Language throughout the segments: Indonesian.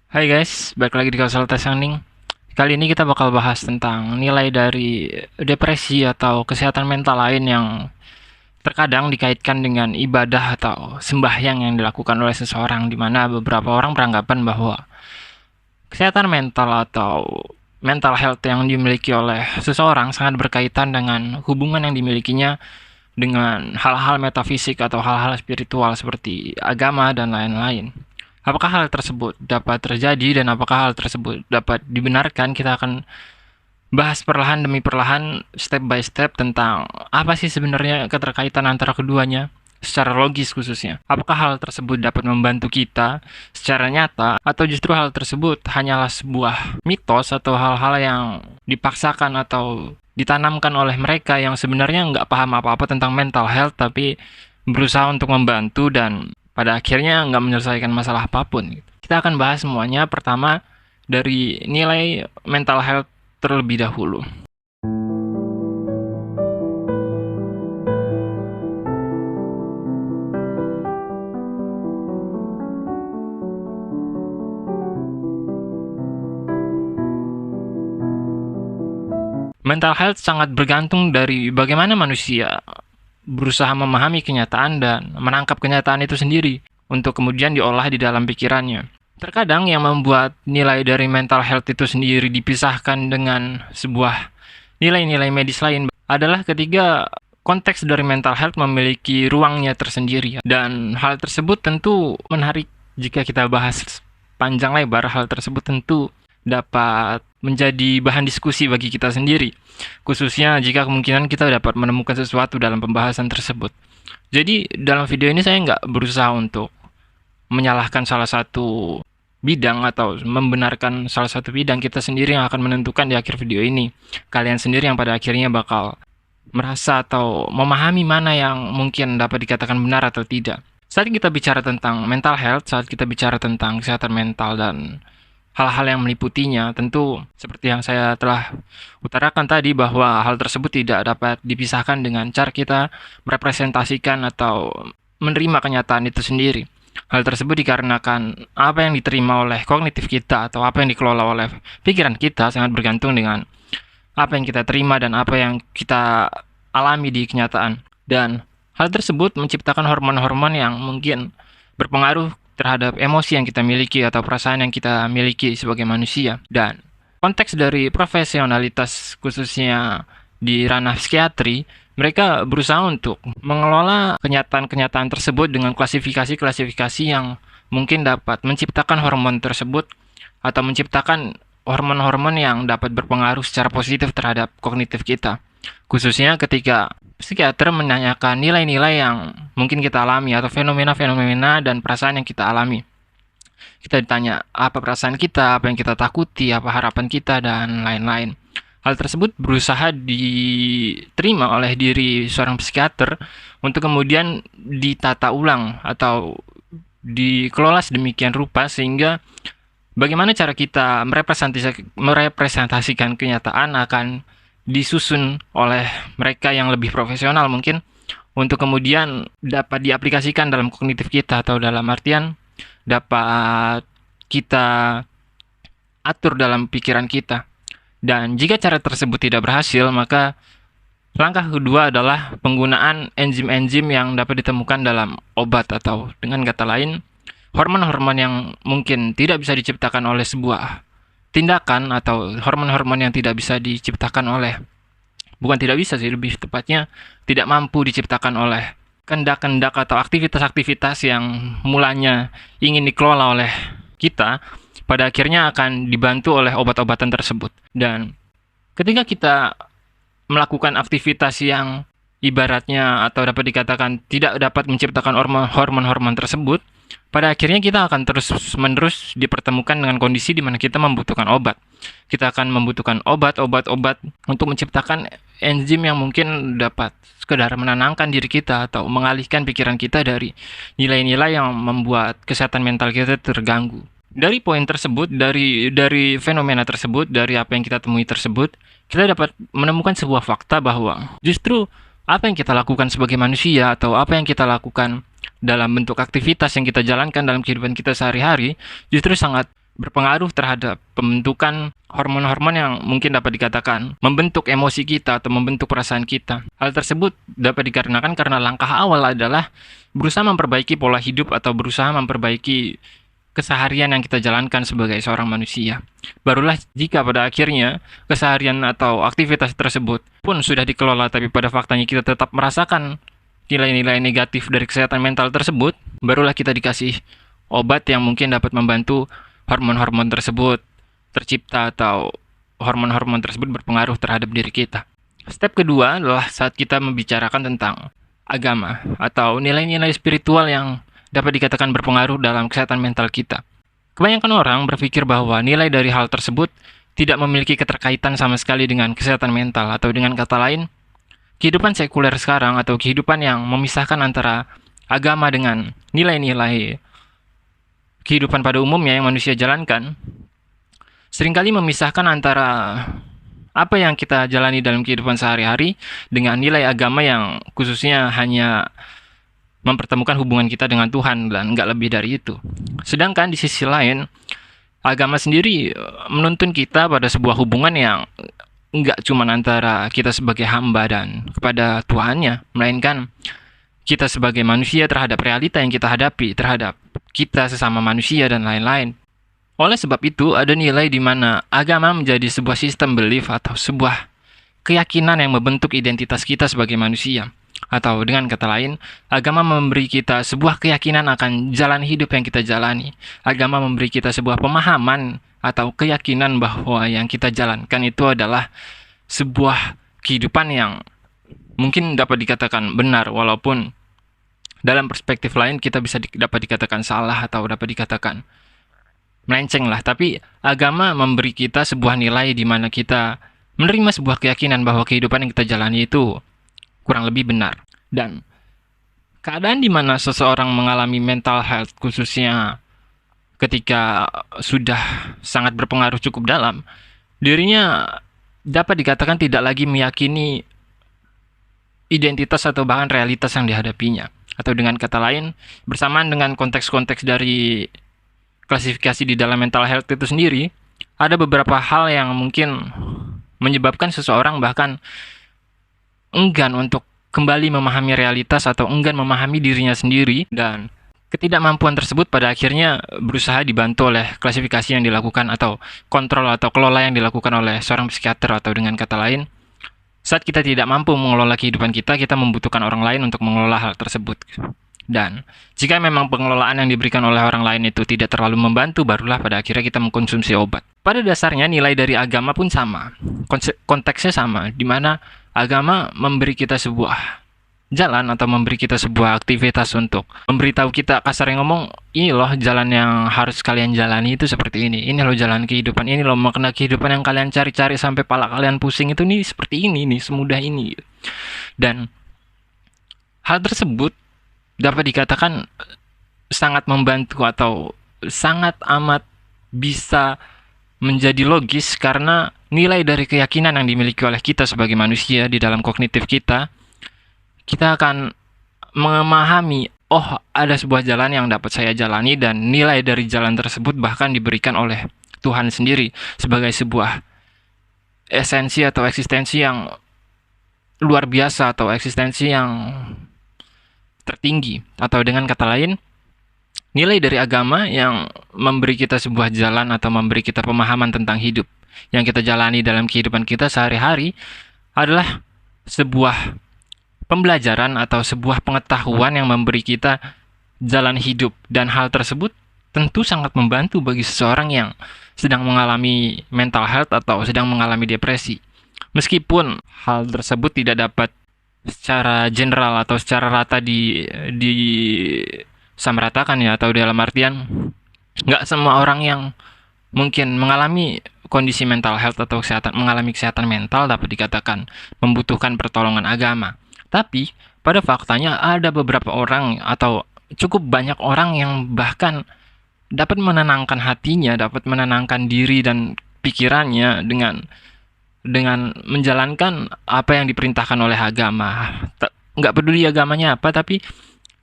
Hai guys, balik lagi di Konsultas Ning. Kali ini kita bakal bahas tentang nilai dari depresi atau kesehatan mental lain yang terkadang dikaitkan dengan ibadah atau sembahyang yang dilakukan oleh seseorang, di mana beberapa orang beranggapan bahwa kesehatan mental atau mental health yang dimiliki oleh seseorang sangat berkaitan dengan hubungan yang dimilikinya dengan hal-hal metafisik atau hal-hal spiritual seperti agama dan lain-lain. Apakah hal tersebut dapat terjadi dan apakah hal tersebut dapat dibenarkan? Kita akan bahas perlahan demi perlahan, step by step tentang apa sih sebenarnya keterkaitan antara keduanya secara logis khususnya. Apakah hal tersebut dapat membantu kita secara nyata atau justru hal tersebut hanyalah sebuah mitos atau hal-hal yang dipaksakan atau ditanamkan oleh mereka yang sebenarnya nggak paham apa-apa tentang mental health tapi berusaha untuk membantu dan pada akhirnya nggak menyelesaikan masalah apapun. Kita akan bahas semuanya pertama dari nilai mental health terlebih dahulu. Mental health sangat bergantung dari bagaimana manusia berusaha memahami kenyataan dan menangkap kenyataan itu sendiri untuk kemudian diolah di dalam pikirannya. Terkadang yang membuat nilai dari mental health itu sendiri dipisahkan dengan sebuah nilai-nilai medis lain adalah ketika konteks dari mental health memiliki ruangnya tersendiri. Dan hal tersebut tentu menarik jika kita bahas panjang lebar. Hal tersebut tentu dapat menjadi bahan diskusi bagi kita sendiri, khususnya jika kemungkinan kita dapat menemukan sesuatu dalam pembahasan tersebut. Jadi dalam video ini saya nggak berusaha untuk menyalahkan salah satu bidang atau membenarkan salah satu bidang. Kita sendiri yang akan menentukan di akhir video ini. Kalian sendiri yang pada akhirnya bakal merasa atau memahami mana yang mungkin dapat dikatakan benar atau tidak. Saat kita bicara tentang mental health, saat kita bicara tentang kesehatan mental dan hal-hal yang meliputinya, tentu seperti yang saya telah utarakan tadi bahwa hal tersebut tidak dapat dipisahkan dengan cara kita merepresentasikan atau menerima kenyataan itu sendiri. Hal tersebut dikarenakan apa yang diterima oleh kognitif kita atau apa yang dikelola oleh pikiran kita sangat bergantung dengan apa yang kita terima dan apa yang kita alami di kenyataan. Dan hal tersebut menciptakan hormon-hormon yang mungkin berpengaruh terhadap emosi yang kita miliki atau perasaan yang kita miliki sebagai manusia. Dan konteks dari profesionalitas khususnya di ranah psikiatri, mereka berusaha untuk mengelola kenyataan-kenyataan tersebut dengan klasifikasi-klasifikasi yang mungkin dapat menciptakan hormon tersebut atau menciptakan hormon-hormon yang dapat berpengaruh secara positif terhadap kognitif kita. Khususnya ketika psikiater menanyakan nilai-nilai yang mungkin kita alami atau fenomena-fenomena dan perasaan yang kita alami. Kita ditanya apa perasaan kita, apa yang kita takuti, apa harapan kita, dan lain-lain. Hal tersebut berusaha diterima oleh diri seorang psikiater untuk kemudian ditata ulang atau dikelola sedemikian rupa sehingga bagaimana cara kita merepresentasikan kenyataan akan disusun oleh mereka yang lebih profesional mungkin untuk kemudian dapat diaplikasikan dalam kognitif kita atau dalam artian dapat kita atur dalam pikiran kita. Dan jika cara tersebut tidak berhasil, maka langkah kedua adalah penggunaan enzim-enzim yang dapat ditemukan dalam obat atau dengan kata lain hormon-hormon yang mungkin tidak bisa diciptakan oleh sebuah tindakan atau hormon-hormon yang tidak bisa diciptakan oleh, bukan tidak bisa sih, lebih tepatnya tidak mampu diciptakan oleh kehendak-kehendak atau aktivitas-aktivitas yang mulanya ingin dikelola oleh kita, pada akhirnya akan dibantu oleh obat-obatan tersebut. Dan ketika kita melakukan aktivitas yang ibaratnya atau dapat dikatakan tidak dapat menciptakan hormon-hormon tersebut, pada akhirnya kita akan terus-menerus dipertemukan dengan kondisi di mana kita membutuhkan obat. Kita akan membutuhkan obat-obat untuk menciptakan enzim yang mungkin dapat sekedar menenangkan diri kita atau mengalihkan pikiran kita dari nilai-nilai yang membuat kesehatan mental kita terganggu. Dari poin tersebut, dari fenomena tersebut, dari apa yang kita temui tersebut, kita dapat menemukan sebuah fakta bahwa justru apa yang kita lakukan sebagai manusia atau apa yang kita lakukan dalam bentuk aktivitas yang kita jalankan dalam kehidupan kita sehari-hari justru sangat berpengaruh terhadap pembentukan hormon-hormon yang mungkin dapat dikatakan membentuk emosi kita atau membentuk perasaan kita. Hal tersebut dapat dikarenakan karena langkah awal adalah berusaha memperbaiki pola hidup atau berusaha memperbaiki keseharian yang kita jalankan sebagai seorang manusia. Barulah jika pada akhirnya keseharian atau aktivitas tersebut pun sudah dikelola tapi pada faktanya kita tetap merasakan nilai-nilai negatif dari kesehatan mental tersebut, barulah kita dikasih obat yang mungkin dapat membantu hormon-hormon tersebut tercipta atau hormon-hormon tersebut berpengaruh terhadap diri kita. Step kedua adalah saat kita membicarakan tentang agama atau nilai-nilai spiritual yang dapat dikatakan berpengaruh dalam kesehatan mental kita. Kebanyakan orang berpikir bahwa nilai dari hal tersebut tidak memiliki keterkaitan sama sekali dengan kesehatan mental, atau dengan kata lain, kehidupan sekuler sekarang atau kehidupan yang memisahkan antara agama dengan nilai-nilai kehidupan pada umumnya yang manusia jalankan, seringkali memisahkan antara apa yang kita jalani dalam kehidupan sehari-hari dengan nilai agama yang khususnya hanya mempertemukan hubungan kita dengan Tuhan dan nggak lebih dari itu. Sedangkan di sisi lain, agama sendiri menuntun kita pada sebuah hubungan yang nggak cuma antara kita sebagai hamba dan kepada Tuhannya, melainkan kita sebagai manusia terhadap realita yang kita hadapi, terhadap kita sesama manusia dan lain-lain. Oleh sebab itu, ada nilai di mana agama menjadi sebuah sistem belief atau sebuah keyakinan yang membentuk identitas kita sebagai manusia. Atau dengan kata lain, agama memberi kita sebuah keyakinan akan jalan hidup yang kita jalani. Agama memberi kita sebuah pemahaman atau keyakinan bahwa yang kita jalankan itu adalah sebuah kehidupan yang mungkin dapat dikatakan benar, walaupun dalam perspektif lain kita bisa dapat dikatakan salah atau dapat dikatakan melenceng lah. Tapi agama memberi kita sebuah nilai di mana kita menerima sebuah keyakinan bahwa kehidupan yang kita jalani itu kurang lebih benar. Dan keadaan di mana seseorang mengalami mental health, khususnya ketika sudah sangat berpengaruh cukup dalam, dirinya dapat dikatakan tidak lagi meyakini identitas atau bahkan realitas yang dihadapinya. Atau dengan kata lain, bersamaan dengan konteks-konteks dari klasifikasi di dalam mental health itu sendiri, ada beberapa hal yang mungkin menyebabkan seseorang bahkan enggan untuk kembali memahami realitas atau enggan memahami dirinya sendiri, dan ketidakmampuan tersebut pada akhirnya berusaha dibantu oleh klasifikasi yang dilakukan atau kontrol atau kelola yang dilakukan oleh seorang psikiater. Atau dengan kata lain, saat kita tidak mampu mengelola kehidupan kita, kita membutuhkan orang lain untuk mengelola hal tersebut. Dan jika memang pengelolaan yang diberikan oleh orang lain itu tidak terlalu membantu, barulah pada akhirnya kita mengkonsumsi obat. Pada dasarnya nilai dari agama pun sama, konteksnya sama, di mana agama memberi kita sebuah jalan atau memberi kita sebuah aktivitas untuk memberitahu kita, kasarnya ngomong, ini loh jalan yang harus kalian jalani itu seperti ini loh jalan kehidupan, ini loh makna kehidupan yang kalian cari-cari sampai pala kalian pusing itu nih seperti ini nih, semudah ini. Dan hal tersebut dapat dikatakan sangat membantu atau sangat amat bisa menjadi logis karena nilai dari keyakinan yang dimiliki oleh kita sebagai manusia di dalam kognitif kita akan memahami, oh ada sebuah jalan yang dapat saya jalani, dan nilai dari jalan tersebut bahkan diberikan oleh Tuhan sendiri sebagai sebuah esensi atau eksistensi yang luar biasa atau eksistensi yang tertinggi. Atau dengan kata lain, nilai dari agama yang memberi kita sebuah jalan atau memberi kita pemahaman tentang hidup yang kita jalani dalam kehidupan kita sehari-hari adalah sebuah pembelajaran atau sebuah pengetahuan yang memberi kita jalan hidup. Dan hal tersebut tentu sangat membantu bagi seseorang yang sedang mengalami mental health atau sedang mengalami depresi. Meskipun hal tersebut tidak dapat secara general atau secara rata disamaratakan ya, atau dalam artian nggak semua orang yang mungkin mengalami kondisi mental health atau mengalami kesehatan mental dapat dikatakan membutuhkan pertolongan agama. Tapi pada faktanya ada beberapa orang atau cukup banyak orang yang bahkan dapat menenangkan hatinya, dapat menenangkan diri dan pikirannya dengan menjalankan apa yang diperintahkan oleh agama. Nggak peduli agamanya apa, tapi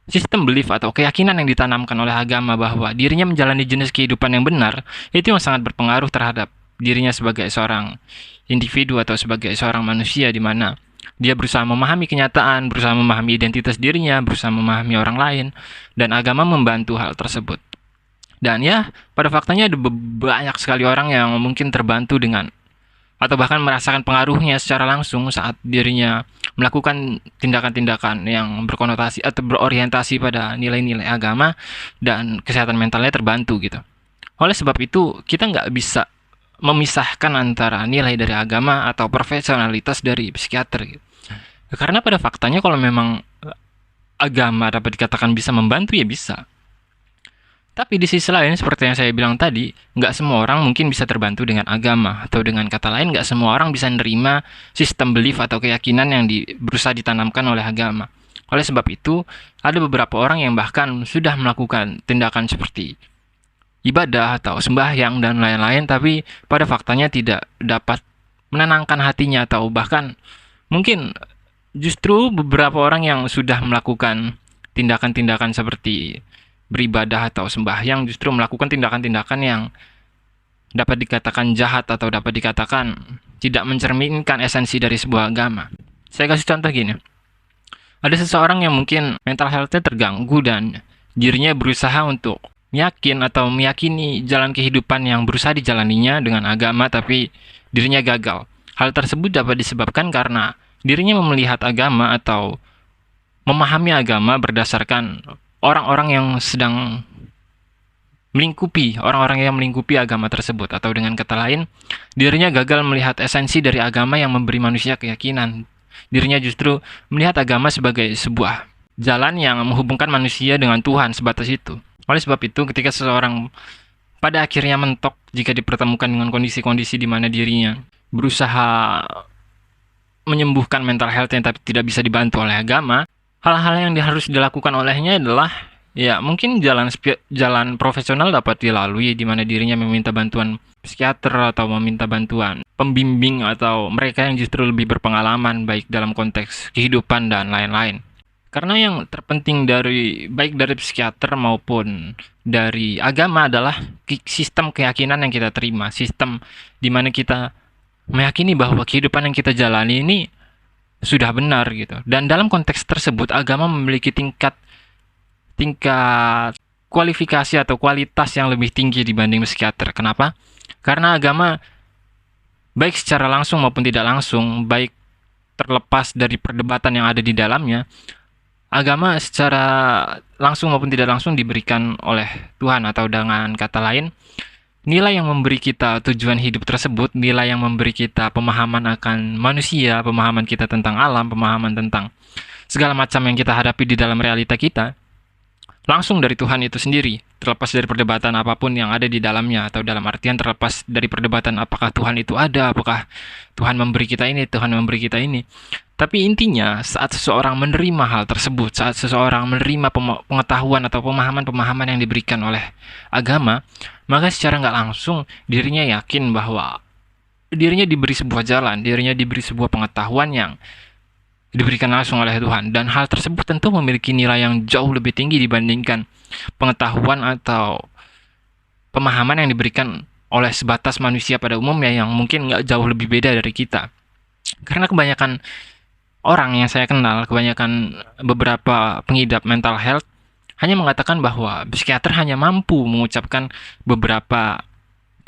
sistem belief atau keyakinan yang ditanamkan oleh agama bahwa dirinya menjalani jenis kehidupan yang benar, itu yang sangat berpengaruh terhadap dirinya sebagai seorang individu atau sebagai seorang manusia, di mana dia berusaha memahami kenyataan, berusaha memahami identitas dirinya, berusaha memahami orang lain, dan agama membantu hal tersebut. Dan ya, pada faktanya ada banyak sekali orang yang mungkin terbantu dengan atau bahkan merasakan pengaruhnya secara langsung saat dirinya melakukan tindakan-tindakan yang berkonotasi atau berorientasi pada nilai-nilai agama, dan kesehatan mentalnya terbantu gitu. Oleh sebab itu, kita nggak bisa memisahkan antara nilai dari agama atau profesionalitas dari psikiater gitu. Karena pada faktanya kalau memang agama dapat dikatakan bisa membantu, ya bisa. Tapi di sisi lain, seperti yang saya bilang tadi, nggak semua orang mungkin bisa terbantu dengan agama. Atau dengan kata lain, nggak semua orang bisa menerima sistem belief atau keyakinan yang berusaha ditanamkan oleh agama. Oleh sebab itu, ada beberapa orang yang bahkan sudah melakukan tindakan seperti ibadah atau sembahyang dan lain-lain, tapi pada faktanya tidak dapat menenangkan hatinya, atau bahkan mungkin justru beberapa orang yang sudah melakukan tindakan-tindakan seperti beribadah atau sembahyang justru melakukan tindakan-tindakan yang dapat dikatakan jahat atau dapat dikatakan tidak mencerminkan esensi dari sebuah agama. Saya kasih contoh gini. Ada seseorang yang mungkin mental health-nya terganggu dan dirinya berusaha untuk yakin atau meyakini jalan kehidupan yang berusaha dijalaninya dengan agama, tapi dirinya gagal. Hal tersebut dapat disebabkan karena dirinya melihat agama atau memahami agama berdasarkan orang-orang yang sedang orang-orang yang melingkupi agama tersebut, atau dengan kata lain, dirinya gagal melihat esensi dari agama yang memberi manusia keyakinan. Dirinya justru melihat agama sebagai sebuah jalan yang menghubungkan manusia dengan Tuhan, sebatas itu. Oleh sebab itu, ketika seseorang pada akhirnya mentok jika dipertemukan dengan kondisi-kondisi di mana dirinya berusaha menyembuhkan mental health yang tapi tidak bisa dibantu oleh agama, hal-hal yang harus dilakukan olehnya adalah ya mungkin jalan profesional dapat dilalui, di mana dirinya meminta bantuan psikiater atau meminta bantuan pembimbing atau mereka yang justru lebih berpengalaman baik dalam konteks kehidupan dan lain-lain. Karena yang terpenting baik dari psikiater maupun dari agama adalah sistem keyakinan yang kita terima, sistem di mana kita meyakini bahwa kehidupan yang kita jalani ini sudah benar gitu. Dan dalam konteks tersebut, agama memiliki tingkat kualifikasi atau kualitas yang lebih tinggi dibanding psikiater. Kenapa? Karena agama baik secara langsung maupun tidak langsung, baik terlepas dari perdebatan yang ada di dalamnya, agama secara langsung maupun tidak langsung diberikan oleh Tuhan, atau dengan kata lain, nilai yang memberi kita tujuan hidup tersebut, nilai yang memberi kita pemahaman akan manusia, pemahaman kita tentang alam, pemahaman tentang segala macam yang kita hadapi di dalam realita kita, langsung dari Tuhan itu sendiri, terlepas dari perdebatan apapun yang ada di dalamnya, atau dalam artian terlepas dari perdebatan apakah Tuhan itu ada, apakah Tuhan memberi kita ini, Tuhan memberi kita ini. Tapi intinya, saat seseorang menerima hal tersebut, saat seseorang menerima pengetahuan atau pemahaman-pemahaman yang diberikan oleh agama, maka secara nggak langsung dirinya yakin bahwa dirinya diberi sebuah jalan, dirinya diberi sebuah pengetahuan yang diberikan langsung oleh Tuhan. Dan hal tersebut tentu memiliki nilai yang jauh lebih tinggi dibandingkan pengetahuan atau pemahaman yang diberikan oleh sebatas manusia pada umumnya yang mungkin nggak jauh lebih beda dari kita. Karena kebanyakan orang yang saya kenal, kebanyakan beberapa pengidap mental health hanya mengatakan bahwa psikiater hanya mampu mengucapkan beberapa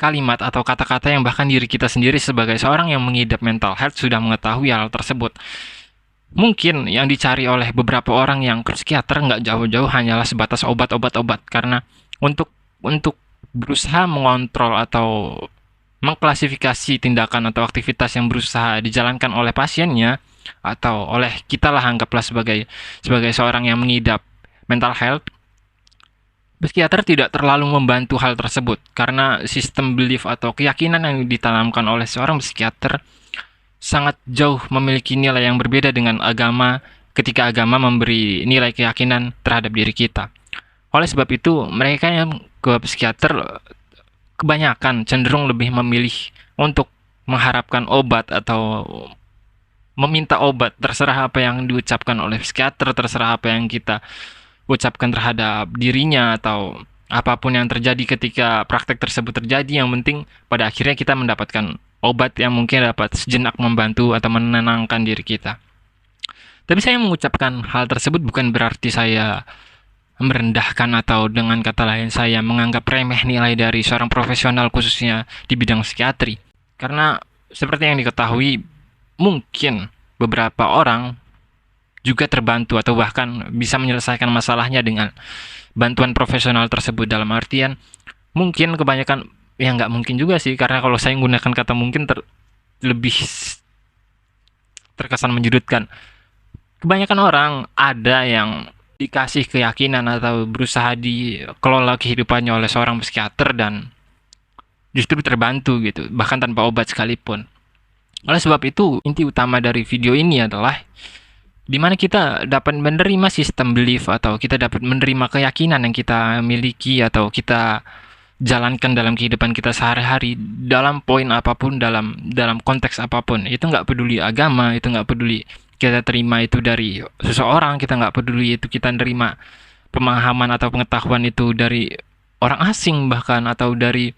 kalimat atau kata-kata yang bahkan diri kita sendiri sebagai seorang yang mengidap mental health sudah mengetahui hal tersebut. Mungkin yang dicari oleh beberapa orang yang ke psikiater nggak jauh-jauh hanyalah sebatas obat-obat, karena untuk berusaha mengontrol atau mengklasifikasi tindakan atau aktivitas yang berusaha dijalankan oleh pasiennya atau oleh kita lah, anggaplah sebagai seorang yang mengidap mental health, psikiater tidak terlalu membantu hal tersebut karena sistem belief atau keyakinan yang ditanamkan oleh seorang psikiater sangat jauh memiliki nilai yang berbeda dengan agama ketika agama memberi nilai keyakinan terhadap diri kita. Oleh sebab itu, mereka yang ke psikiater kebanyakan cenderung lebih memilih untuk mengharapkan obat atau meminta obat, terserah apa yang diucapkan oleh psikiater, terserah apa yang kita ucapkan terhadap dirinya atau apapun yang terjadi ketika praktek tersebut terjadi. Yang penting pada akhirnya kita mendapatkan obat yang mungkin dapat sejenak membantu atau menenangkan diri kita. Tapi saya mengucapkan hal tersebut bukan berarti saya merendahkan atau dengan kata lain saya menganggap remeh nilai dari seorang profesional khususnya di bidang psikiatri. Karena seperti yang diketahui, mungkin beberapa orang juga terbantu atau bahkan bisa menyelesaikan masalahnya dengan bantuan profesional tersebut. Dalam artian mungkin kebanyakan, ya nggak mungkin juga sih, karena kalau saya menggunakan kata mungkin lebih terkesan menyudutkan. Kebanyakan orang ada yang dikasih keyakinan atau berusaha dikelola kehidupannya oleh seorang psikiater dan justru terbantu gitu, bahkan tanpa obat sekalipun. Oleh sebab itu, inti utama dari video ini adalah di mana kita dapat menerima sistem belief atau kita dapat menerima keyakinan yang kita miliki atau kita jalankan dalam kehidupan kita sehari-hari dalam poin apapun, dalam konteks apapun. Itu nggak peduli agama, itu nggak peduli kita terima itu dari seseorang, kita nggak peduli itu kita terima pemahaman atau pengetahuan itu dari orang asing bahkan, atau dari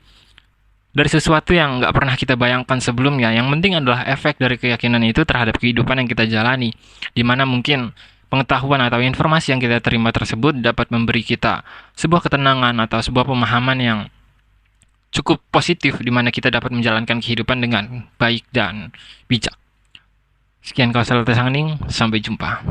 sesuatu yang nggak pernah kita bayangkan sebelumnya. Yang penting adalah efek dari keyakinan itu terhadap kehidupan yang kita jalani, di mana mungkin pengetahuan atau informasi yang kita terima tersebut dapat memberi kita sebuah ketenangan atau sebuah pemahaman yang cukup positif, di mana kita dapat menjalankan kehidupan dengan baik dan bijak. Sekian, Kausalata Sangning, sampai jumpa.